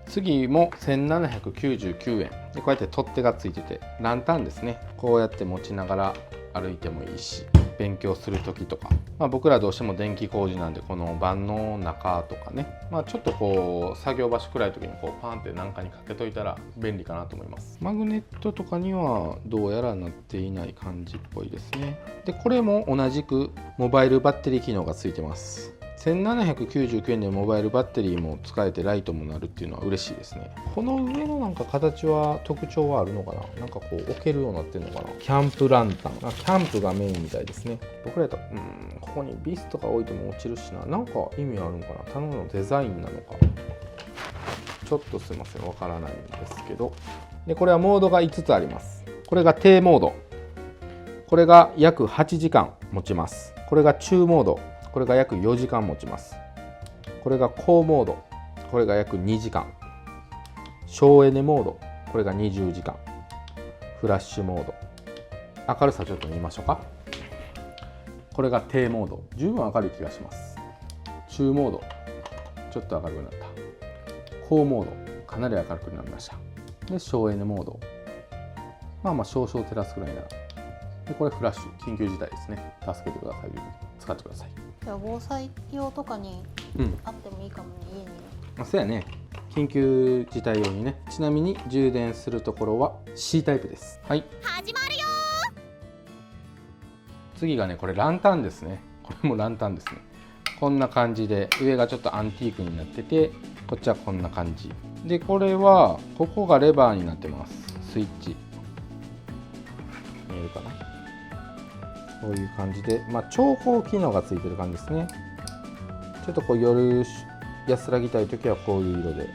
次も1799円で、こうやって取っ手がついててランタンですね。こうやって持ちながら歩いてもいいし、勉強する時とか、僕らどうしても電気工事なんで、この盤の中とかね、ちょっとこう作業場所くらいの時にこうパンって何かにかけといたら便利かなと思います。マグネットとかにはどうやらなっていない感じっぽいですね。でこれも同じくモバイルバッテリー機能がついてます。1799円でモバイルバッテリーも使えてライトもなるっていうのは嬉しいですね。この上のなんか形は特徴はあるのかな。なんかこう置けるようになってるのかな。キャンプランタン、キャンプがメインみたいですね。僕らやとここにビスとか置いても落ちるしな。なんか意味あるのかな。ただのデザインなのかちょっとすいません、わからないんですけど。でこれはモードが5つあります。これが低モード、これが約8時間持ちます。これが中モード、これが約4時間持ちます。これが高モード、これが約2時間。省エネモード、これが20時間。フラッシュモード、明るさちょっと見ましょうか。これが低モード、十分明るい気がします。中モード、ちょっと明るくなった。高モード、かなり明るくなりました。で省エネモード、少々照らすくらいなら。でこれフラッシュ、緊急事態ですね。助けてください。使ってください。防災用とかにあってもいいかもね、家に。そうやね、緊急事態用にね。ちなみに充電するところは C タイプです。はい、始まるよ。次がね、これランタンですね。これもランタンですね。こんな感じで上がちょっとアンティークになってて、こっちはこんな感じで、これはここがレバーになってます。スイッチ見えるかな。こういう感じで、調光機能がついてる感じですね。ちょっとこう夜安らぎたい時はこういう色で、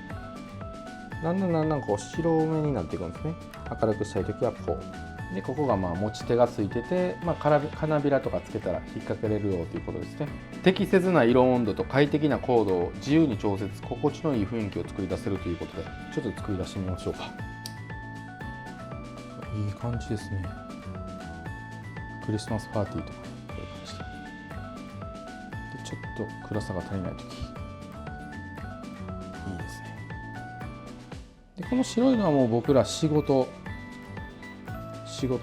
だんだんこう白目になっていくんですね。明るくしたい時はこうで、ここが持ち手がついてて、金びらとかつけたら引っ掛けれるよということですね。適切な色温度と快適な高度を自由に調節、心地のいい雰囲気を作り出せるということで、ちょっと作り出してみましょうか。いい感じですね。クリスマスパーティーとかこういう感じで、ちょっと暗さが足りない時いいですね。でこの白いのはもう僕ら仕事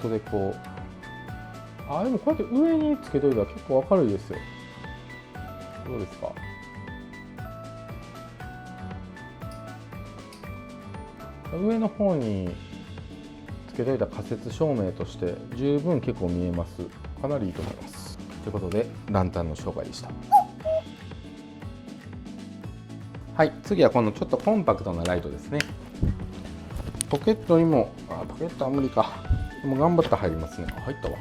でこう、でもこうやって上につけといたら結構明るいですよ。どうですか。上の方につけといた仮設照明として十分結構見えます。かなりいいと思います。ということでランタンの紹介でした。はい、次はこのちょっとコンパクトなライトですね。ポケットにもポケットは無理か。でも頑張って入りますね。入ったわ。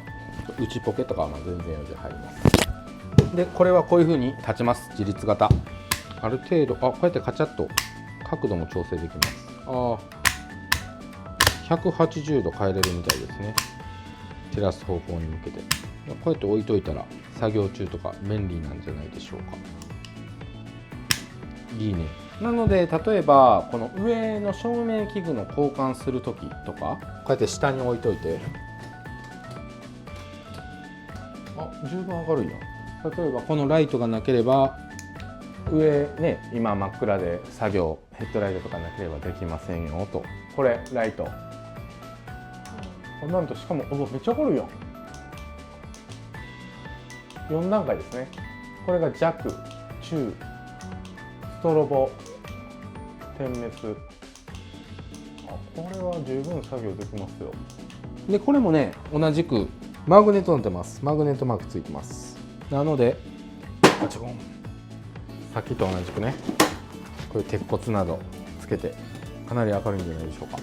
内ポケットが全然余裕で入ります。でこれはこういう風に立ちます。自立型。ある程度こうやってカチャッと角度も調整できます。180度変えれるみたいですね。照らす方向に向けてこうやって置いといたら作業中とか便利なんじゃないでしょうか。いいね。なので例えばこの上の照明器具の交換する時とか、こうやって下に置いといて、十分明るいよ。例えばこのライトがなければ上ね、今真っ暗で作業、ヘッドライトとかなければできませんよと。これライト、なんとしかもめっちゃ明るいよ。4段階ですね。これが弱、中、ストロボ、点滅。これは十分作業できますよ。でこれもね、同じくマグネットになってます。マグネットマークついてます。なのでガチゴン、さっきと同じくね、こういう鉄骨などつけてかなり明るいんじゃないでしょうか。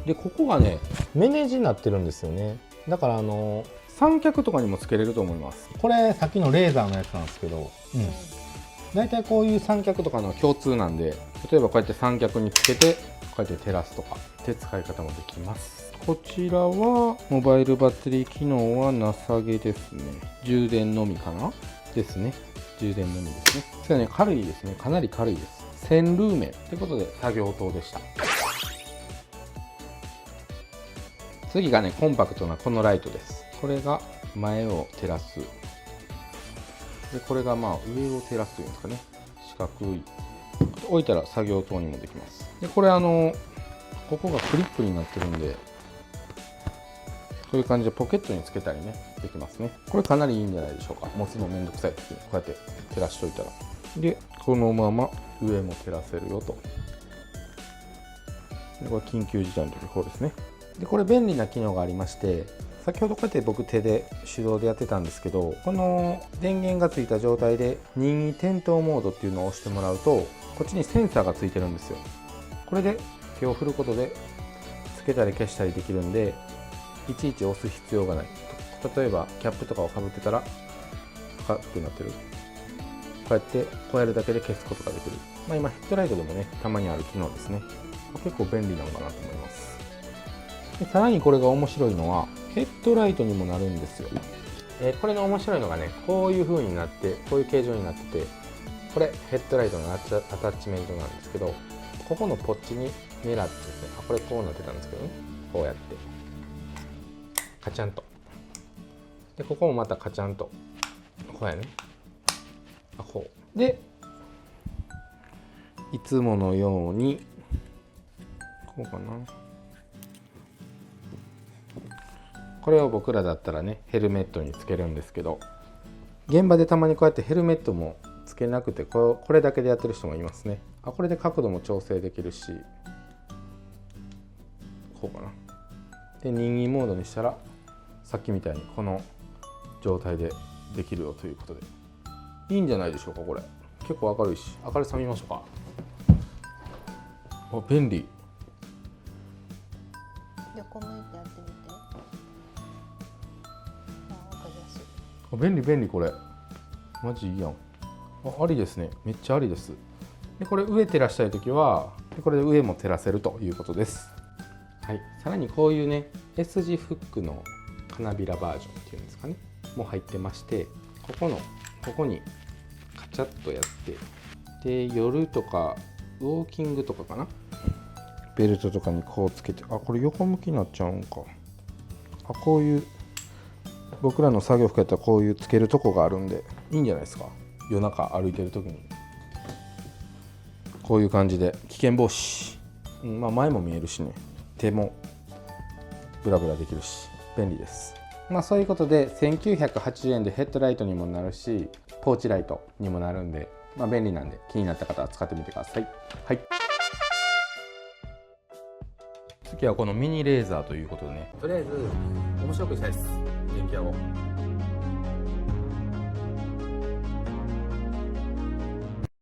でここがね、メネジになってるんですよね。だから三脚とかにもつけれると思います。これさっきのレーザーのやつなんですけど、だいたいこういう三脚とかの共通なんで、例えばこうやって三脚につけてこうやって照らすとかって使い方もできます。こちらはモバイルバッテリー機能はなさげですね。充電のみかなですね。充電のみですね。それね、軽いですね。かなり軽いです。1000ルーメンということで作業灯でした。次がね、コンパクトなこのライトです。これが前を照らす。でこれがまあ上を照らすというんですかね。四角い置いたら作業灯にもできます。でこれここがクリップになってるんで、こういう感じでポケットにつけたりねできますね。これかなりいいんじゃないでしょうか。持つのめんどくさい時にこうやって照らしといたら、でこのまま上も照らせるよと。でこれ緊急事態の時こうですね。でこれ便利な機能がありまして、先ほどこうやって僕手で手動でやってたんですけど、この電源がついた状態で任意点灯モードっていうのを押してもらうと、こっちにセンサーがついてるんですよ。これで手を振ることでつけたり消したりできるんで、いちいち押す必要がない。例えばキャップとかをかぶってたら赤くなってる、こうやってこうやるだけで消すことができる。今ヘッドライトでもねたまにある機能ですね。結構便利なのかなと思います。でさらにこれが面白いのはヘッドライトにもなるんですよ。これの面白いのがね、こういう風になってこういう形状になってて、これヘッドライトのアタッチメントなんですけど、ここのポッチに狙ってですね、これこうなってたんですけどね、こうやってカチャンと、でここもまたカチャンと、こうやね、こうでいつものようにこうかな。これを僕らだったらねヘルメットにつけるんですけど、現場でたまにこうやってヘルメットもつけなくてこれだけでやってる人もいますね。これで角度も調整できるし、こうかな。で任意モードにしたらさっきみたいにこの状態でできるよということで、いいんじゃないでしょうか。これ結構明るいし、明るさ見ましょうか。便利。横向いてやってみて。わかりやすい。便利便利、これマジいいやん。ありですね、めっちゃありです。でこれ上照らしたい時はこれで上も照らせるということです。はい、さらにこういうね S 字フックの花びらバージョンっていうんですかねも入ってまして、ここにカチャッとやって、で夜とかウォーキングとかかな、ベルトとかにこうつけて、これ横向きになっちゃうんか。こういう僕らの作業服やったらこういうつけるとこがあるんでいいんじゃないですか。夜中歩いてる時にこういう感じで危険防止、前も見えるしね、手もブラブラできるし便利です。そういうことで1980円でヘッドライトにもなるしポーチライトにもなるんで、便利なんで気になった方は使ってみてください。はい、次はこのミニレーザーということでね、とりあえず面白くしたいです、電気屋を。